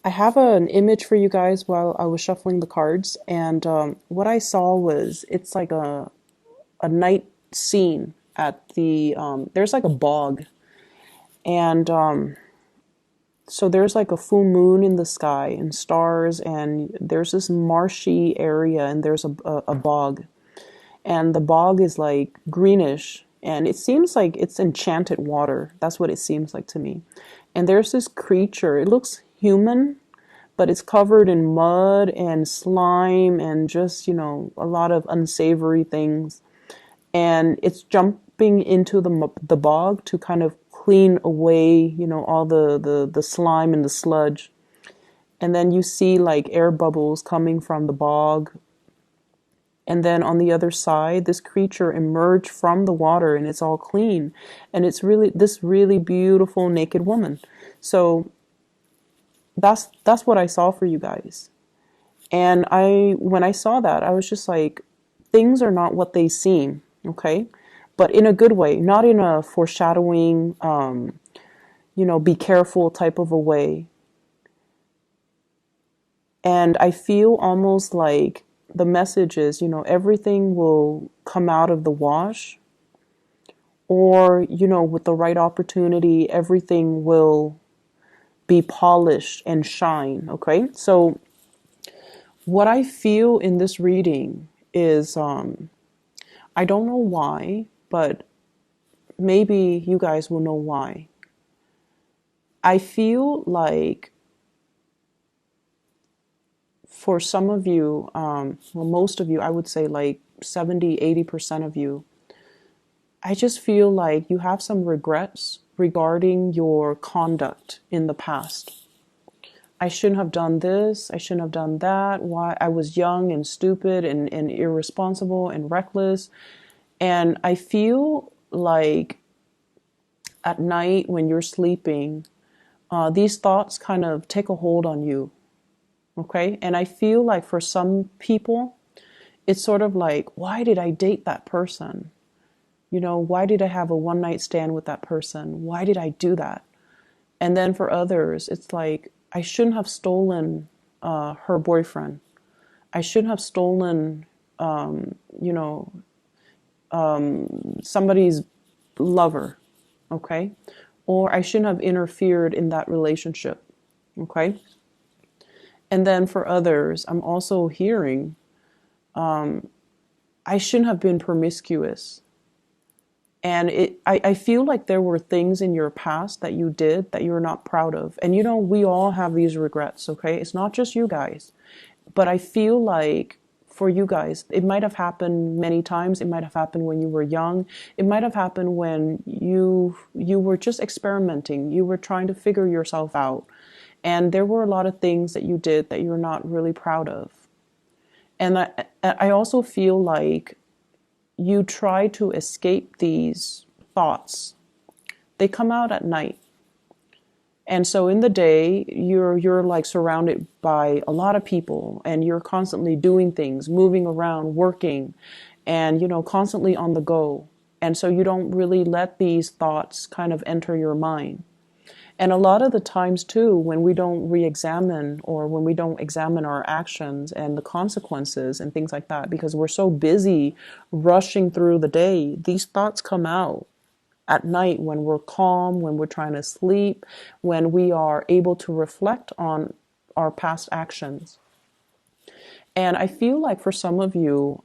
I have an image for you guys while I was shuffling the cards, and what I saw was it's like a night scene at there's like a bog, and so there's like a full moon in the sky and stars, and there's this marshy area, and there's a bog, and the bog is like greenish, and it seems like it's enchanted water. That's what it seems like to me. And there's this creature. It looks human, but it's covered in mud and slime and just, a lot of unsavory things. And it's jumping into the bog to kind of clean away, all the slime and the sludge. And then you see like air bubbles coming from the bog. And then on the other side, this creature emerged from the water and it's all clean. And it's really this really beautiful naked woman. So that's what I saw for you guys. And when I saw that, I was just like, things are not what they seem, okay? But in a good way, not in a foreshadowing, be careful type of a way. And I feel almost like the message is, everything will come out of the wash, or, with the right opportunity, everything will be polished and shine, okay? So what I feel in this reading is, I don't know why, but maybe you guys will know why. I feel like for some of you, most of you, I would say like 70–80% of you, I just feel like you have some regrets regarding your conduct in the past. I shouldn't have done this. I shouldn't have done that. Why? I was young and stupid and irresponsible and reckless. And I feel like at night when you're sleeping, these thoughts kind of take a hold on you. Okay? And I feel like for some people, it's sort of like, why did I date that person? Why did I have a one night stand with that person? Why did I do that? And then for others, it's like, I shouldn't have stolen her boyfriend. I shouldn't have stolen, somebody's lover, okay? Or I shouldn't have interfered in that relationship, okay? And then for others, I'm also hearing, I shouldn't have been promiscuous. And I feel like there were things in your past that you did that you're not proud of. And we all have these regrets, okay? It's not just you guys. But I feel like for you guys, it might have happened many times. It might have happened when you were young. It might have happened when you were just experimenting. You were trying to figure yourself out. And there were a lot of things that you did that you're not really proud of. And I also feel like you try to escape these thoughts. They come out at night. And so in the day, you're like surrounded by a lot of people and you're constantly doing things, moving around, working, and, constantly on the go. And so you don't really let these thoughts kind of enter your mind. And a lot of the times too, when we don't re-examine or when we don't examine our actions and the consequences and things like that, because we're so busy rushing through the day, these thoughts come out at night when we're calm, when we're trying to sleep, when we are able to reflect on our past actions. And I feel like for some of you,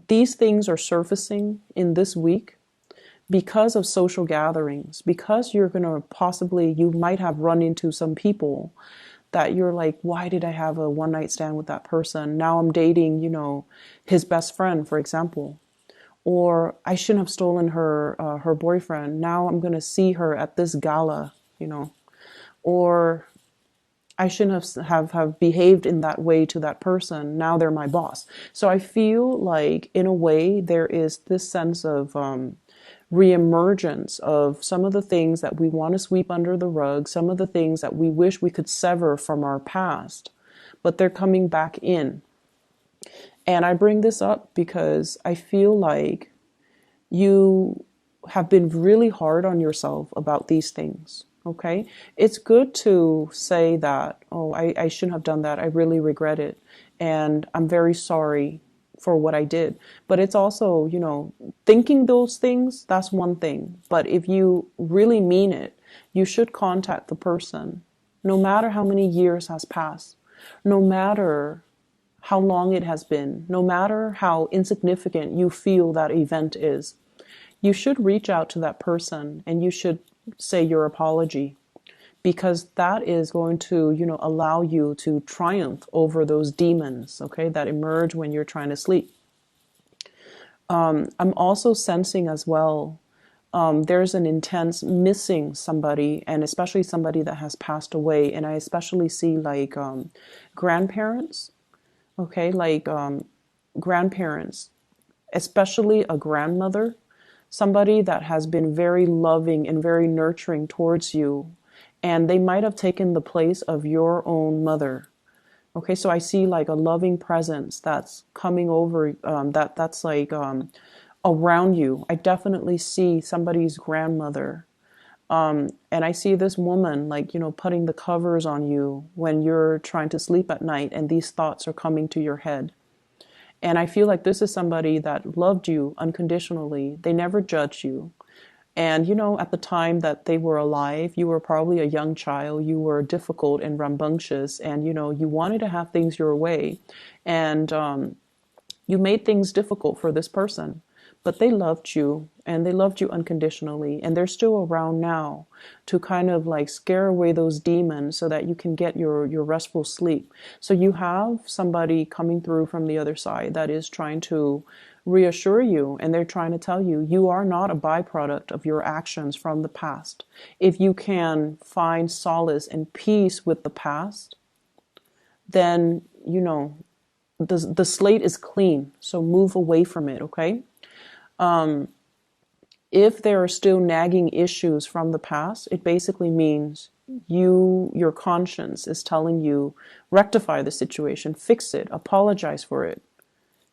these things are surfacing in this week because of social gatherings, because you're going to you might have run into some people that you're like, why did I have a one night stand with that person? Now I'm dating, his best friend, for example. Or I shouldn't have stolen her boyfriend. Now I'm going to see her at this gala, Or I shouldn't have behaved in that way to that person. Now they're my boss. So I feel like in a way there is this sense of reemergence of some of the things that we want to sweep under the rug, some of the things that we wish we could sever from our past, but they're coming back in. And I bring this up because I feel like you have been really hard on yourself about these things, Okay, it's good to say that, oh, I shouldn't have done that. I really regret it. And I'm very sorry for what I did. But it's also, thinking those things, that's one thing. But if you really mean it, you should contact the person, no matter how many years has passed, no matter how long it has been, no matter how insignificant you feel that event is. You should reach out to that person and you should say your apology, because that is going to, allow you to triumph over those demons, okay, that emerge when you're trying to sleep. I'm also sensing as well, there's an intense missing somebody, and especially somebody that has passed away. And I especially see like grandparents, okay, like grandparents, especially a grandmother, somebody that has been very loving and very nurturing towards you. And they might have taken the place of your own mother. Okay, so I see like a loving presence that's coming over, that's like around you. I definitely see somebody's grandmother. And I see this woman like, putting the covers on you when you're trying to sleep at night and these thoughts are coming to your head. And I feel like this is somebody that loved you unconditionally. They never judged you. And, at the time that they were alive, you were probably a young child. You were difficult and rambunctious, and, you wanted to have things your way. And you made things difficult for this person. But they loved you, and they loved you unconditionally. And they're still around now to kind of like scare away those demons so that you can get your restful sleep. So you have somebody coming through from the other side that is trying to reassure you, and they're trying to tell you, you are not a byproduct of your actions from the past. If you can find solace and peace with the past, then, the slate is clean. So move away from it, okay? If there are still nagging issues from the past, it basically means your conscience is telling you, rectify the situation, fix it, apologize for it,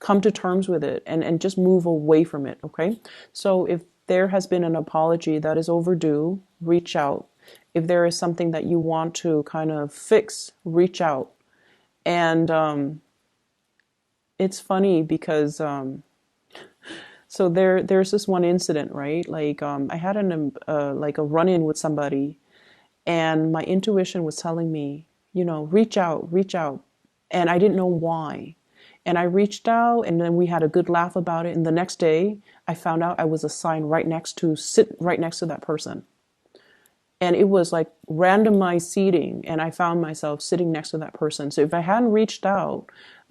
come to terms with it, and just move away from it, okay? So if there has been an apology that is overdue, reach out. If there is something that you want to kind of fix, reach out. And it's funny because so there's this one incident, right? Like I had like a run-in with somebody, and my intuition was telling me, reach out, reach out. And I didn't know why. And I reached out, and then we had a good laugh about it. And the next day, I found out I was assigned sit right next to that person. And it was like randomized seating, and I found myself sitting next to that person. So if I hadn't reached out,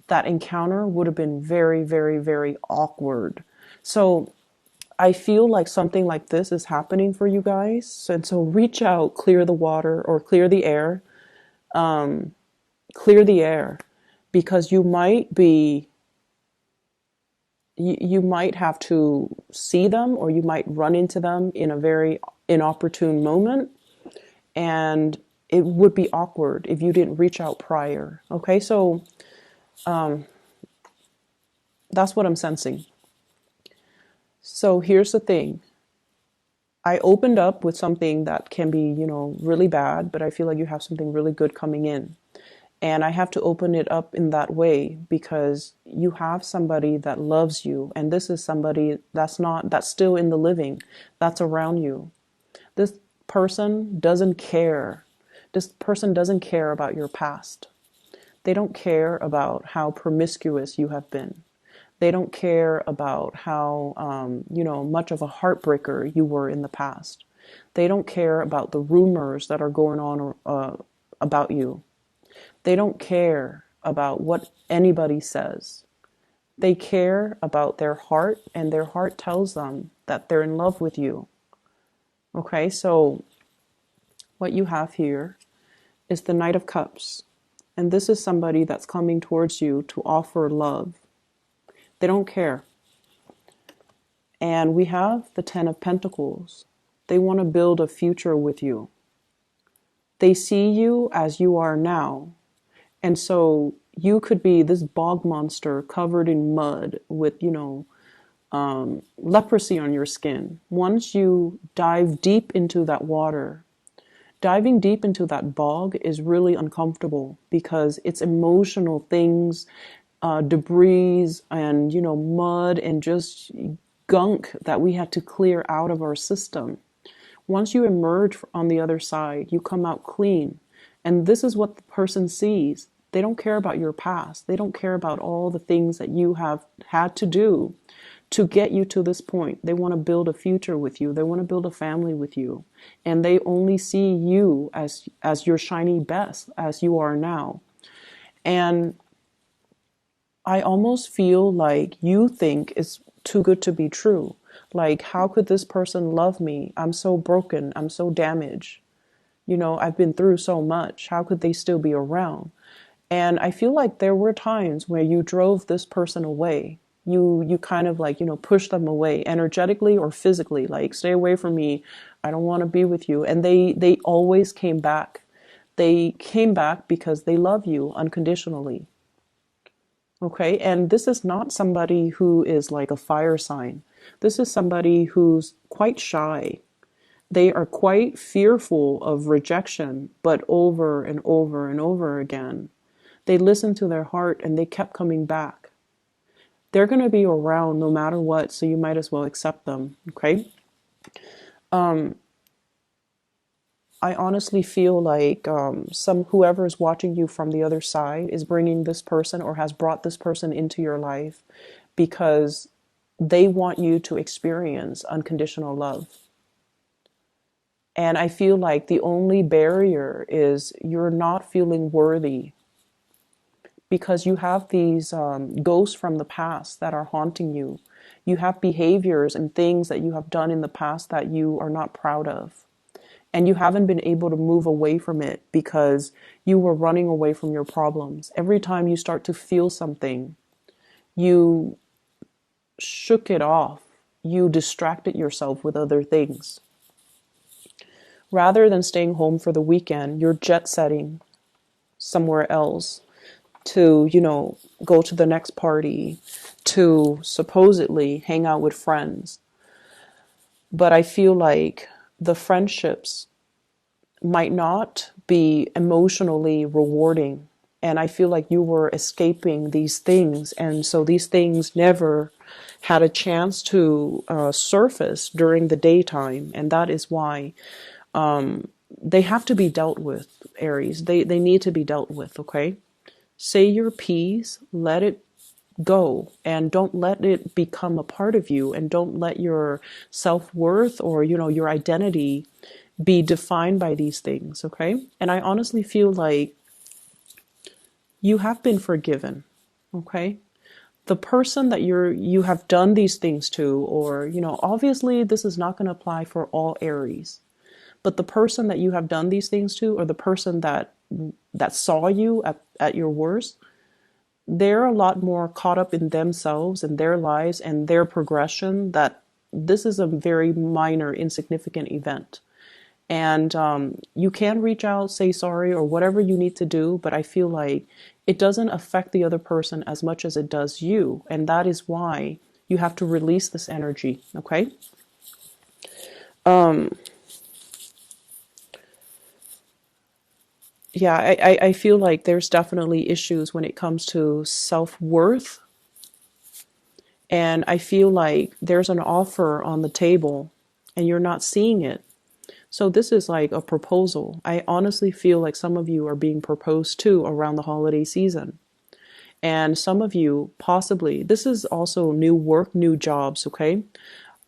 that encounter would have been very, very, very awkward. So I feel like something like this is happening for you guys. And so reach out, clear the water or clear the air. Clear the air, because you might have to see them, or you might run into them in a very inopportune moment. And it would be awkward if you didn't reach out prior. Okay, so that's what I'm sensing. So here's the thing. I opened up with something that can be, really bad, but I feel like you have something really good coming in. And I have to open it up in that way because you have somebody that loves you. And this is somebody that's still in the living, that's around you. This person doesn't care. This person doesn't care about your past. They don't care about how promiscuous you have been. They don't care about how, much of a heartbreaker you were in the past. They don't care about the rumors that are going on about you. They don't care about what anybody says. They care about their heart, and their heart tells them that they're in love with you. Okay, so what you have here is the Knight of Cups. And this is somebody that's coming towards you to offer love. They don't care. And we have the Ten of Pentacles. They want to build a future with you. They see you as you are now. And so you could be this bog monster covered in mud with, leprosy on your skin. Once you dive deep into that water, diving deep into that bog is really uncomfortable because it's emotional things, debris and, mud and just gunk that we had to clear out of our system. Once you emerge on the other side, you come out clean. And this is what the person sees. They don't care about your past. They don't care about all the things that you have had to do to get you to this point. They want to build a future with you. They want to build a family with you. And they only see you as your shiny best as you are now. And I almost feel like you think it's too good to be true. Like, how could this person love me? I'm so broken. I'm so damaged. I've been through so much. How could they still be around? And I feel like there were times where you drove this person away. You kind of like, push them away energetically or physically, like, stay away from me. I don't want to be with you. And they always came back. They came back because they love you unconditionally. Okay. And this is not somebody who is like a fire sign. This is somebody who's quite shy. They are quite fearful of rejection, but over and over and over again. They listened to their heart and they kept coming back. They're going to be around no matter what, so you might as well accept them, okay? I honestly feel like whoever is watching you from the other side is bringing this person or has brought this person into your life because they want you to experience unconditional love. And I feel like the only barrier is you're not feeling worthy because you have these ghosts from the past that are haunting you. You have behaviors and things that you have done in the past that you are not proud of. And you haven't been able to move away from it because you were running away from your problems. Every time you start to feel something, you shook it off. You distracted yourself with other things. Rather than staying home for the weekend, you're jet setting somewhere else to, go to the next party, to supposedly hang out with friends. But I feel like the friendships might not be emotionally rewarding. And I feel like you were escaping these things. And so these things never had a chance to surface during the daytime. And that is why they have to be dealt with, Aries. They need to be dealt with, okay? Say your piece, let it go, and don't let it become a part of you, and don't let your self-worth or, your identity be defined by these things, okay? And I honestly feel like you have been forgiven, okay? The person that you have done these things to, or, obviously this is not going to apply for all Aries. But the person that you have done these things to, or the person that saw you at your worst, they're a lot more caught up in themselves and their lives and their progression that this is a very minor, insignificant event. And you can reach out, say sorry, or whatever you need to do, but I feel like it doesn't affect the other person as much as it does you. And that is why you have to release this energy, okay? Yeah, I feel like there's definitely issues when it comes to self-worth. And I feel like there's an offer on the table and you're not seeing it. So this is like a proposal. I honestly feel like some of you are being proposed to around the holiday season. And some of you possibly, this is also new work, new jobs, okay?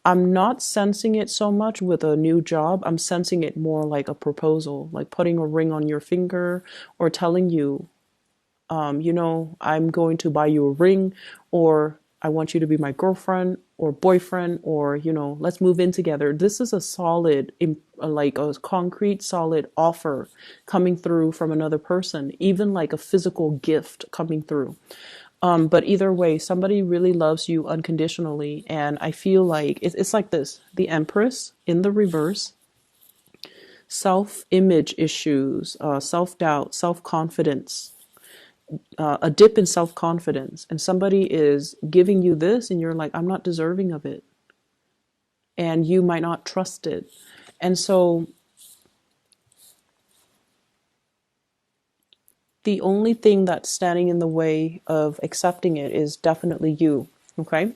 I'm not sensing it so much with a new job. I'm sensing it more like a proposal, like putting a ring on your finger or telling you, I'm going to buy you a ring, or I want you to be my girlfriend or boyfriend, or, let's move in together. This is a solid, like a concrete, solid offer coming through from another person, even like a physical gift coming through. But either way, somebody really loves you unconditionally. And I feel like it's like this, the Empress in the reverse, self-image issues, self-doubt, self-confidence, a dip in self-confidence. And somebody is giving you this and you're like, I'm not deserving of it. And you might not trust it. And so The only thing that's standing in the way of accepting it is definitely you. Okay.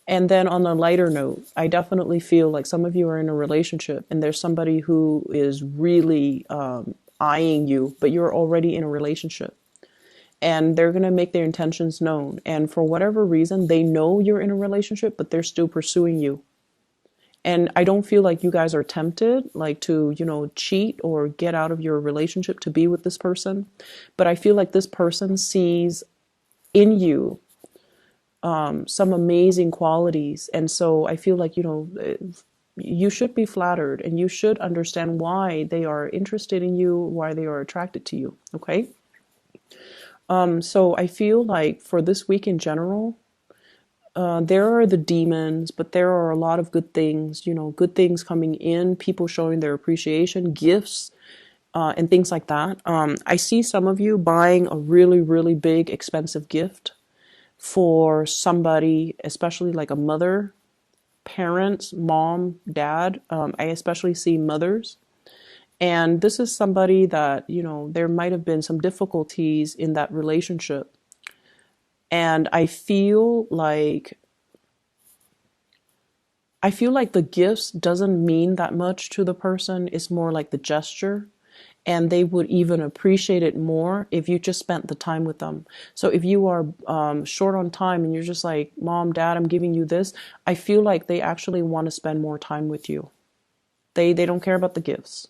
And then on a lighter note, I definitely feel like some of you are in a relationship and there's somebody who is really eyeing you, but you're already in a relationship. And they're going to make their intentions known. And for whatever reason, they know you're in a relationship, but they're still pursuing you. And I don't feel like you guys are tempted, like to, cheat or get out of your relationship to be with this person. But I feel like this person sees in you some amazing qualities. And so I feel like, you should be flattered and you should understand why they are interested in you, why they are attracted to you. Okay. So I feel like for this week in general, there are the demons, but there are a lot of good things, good things coming in, people showing their appreciation, gifts, and things like that. I see some of you buying a really, really big, expensive gift for somebody, especially like a mother, parents, mom, dad. I especially see mothers. And this is somebody that, there might have been some difficulties in that relationship. And I feel like the gifts doesn't mean that much to the person. It's more like the gesture. And they would even appreciate it more if you just spent the time with them. So if you are short on time and you're just like, Mom, Dad, I'm giving you this, I feel like they actually want to spend more time with you. They don't care about the gifts.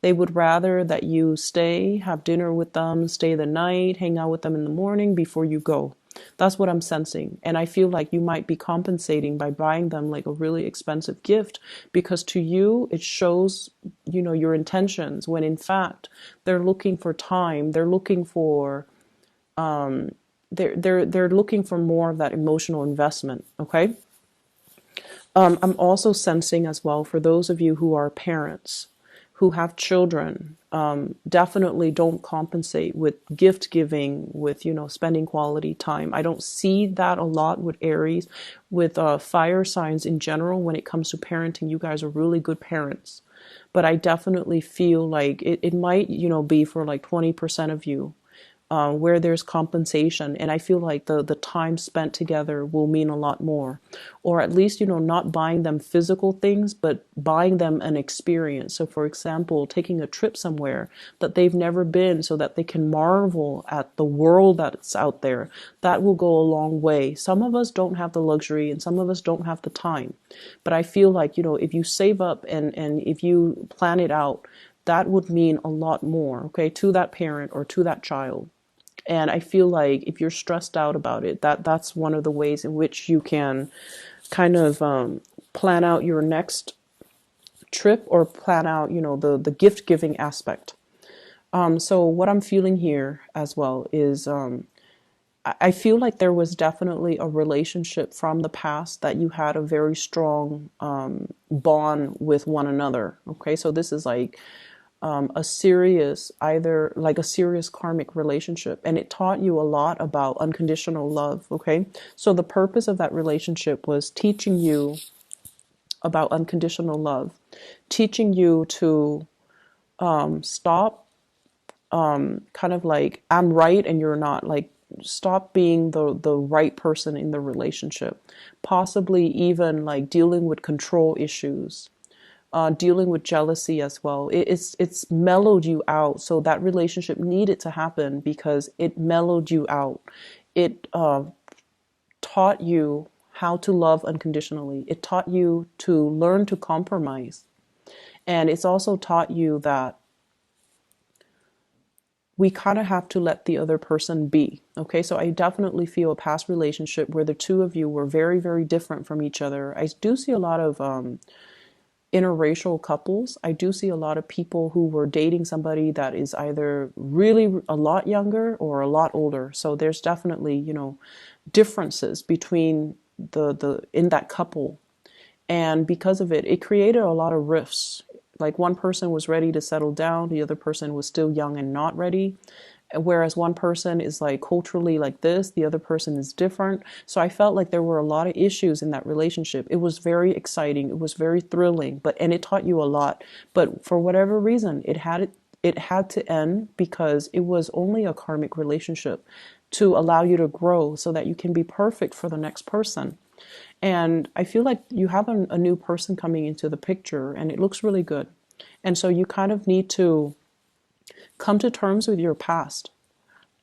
They would rather that you stay, have dinner with them, stay the night, hang out with them in the morning before you go. That's what I'm sensing. And I feel like you might be compensating by buying them like a really expensive gift because to you, it shows, your intentions when in fact they're looking for time. They're looking for, they're looking for more of that emotional investment. Okay. I'm also sensing as well for those of you who are parents, who have children, definitely don't compensate with gift giving, with, spending quality time. I don't see that a lot with Aries, with fire signs in general. When it comes to parenting, you guys are really good parents. But I definitely feel like it might, be for like 20% of you. Where there's compensation. And I feel like the time spent together will mean a lot more. Or at least, not buying them physical things, but buying them an experience. So for example, taking a trip somewhere that they've never been so that they can marvel at the world that's out there. That will go a long way. Some of us don't have the luxury and some of us don't have the time. But I feel like, if you save up and if you plan it out, that would mean a lot more, okay, to that parent or to that child. And I feel like if you're stressed out about it, that's one of the ways in which you can kind of plan out your next trip or plan out, the gift giving aspect. So what I'm feeling here as well is I feel like there was definitely a relationship from the past that you had a very strong bond with one another. Okay, so this is like a serious, either like a serious karmic relationship. And it taught you a lot about unconditional love. Okay. So the purpose of that relationship was teaching you about unconditional love, teaching you to stop kind of like, I'm right and you're not, like, stop being the right person in the relationship, possibly even like dealing with control issues, dealing with jealousy as well. It's mellowed you out. So that relationship needed to happen because it mellowed you out. It taught you how to love unconditionally. It taught you to learn to compromise. And it's also taught you that we kind of have to let the other person be. Okay, so I definitely feel a past relationship where the two of you were very, very different from each other. I do see a lot of interracial couples. I do see a lot of people who were dating somebody that is either really a lot younger or a lot older. So there's definitely, differences between the in that couple. And because of it, it created a lot of rifts. Like one person was ready to settle down, the other person was still young and not ready. Whereas one person is like culturally like this, the other person is different. So I felt like there were a lot of issues in that relationship. It was very exciting. It was very thrilling, and it taught you a lot. But for whatever reason, it had it had to end because it was only a karmic relationship to allow you to grow so that you can be perfect for the next person. And I feel like you have a new person coming into the picture and it looks really good. And so you kind of need to come to terms with your past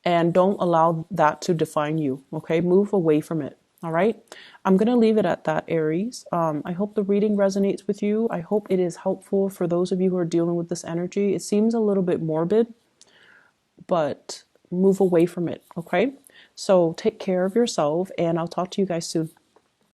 and don't allow that to define you. Okay, move away from it. All right, I'm gonna leave it at that, Aries. I hope the reading resonates with you. I hope it is helpful for those of you who are dealing with this energy. It seems a little bit morbid, but move away from it. Okay, so take care of yourself, and I'll talk to you guys soon.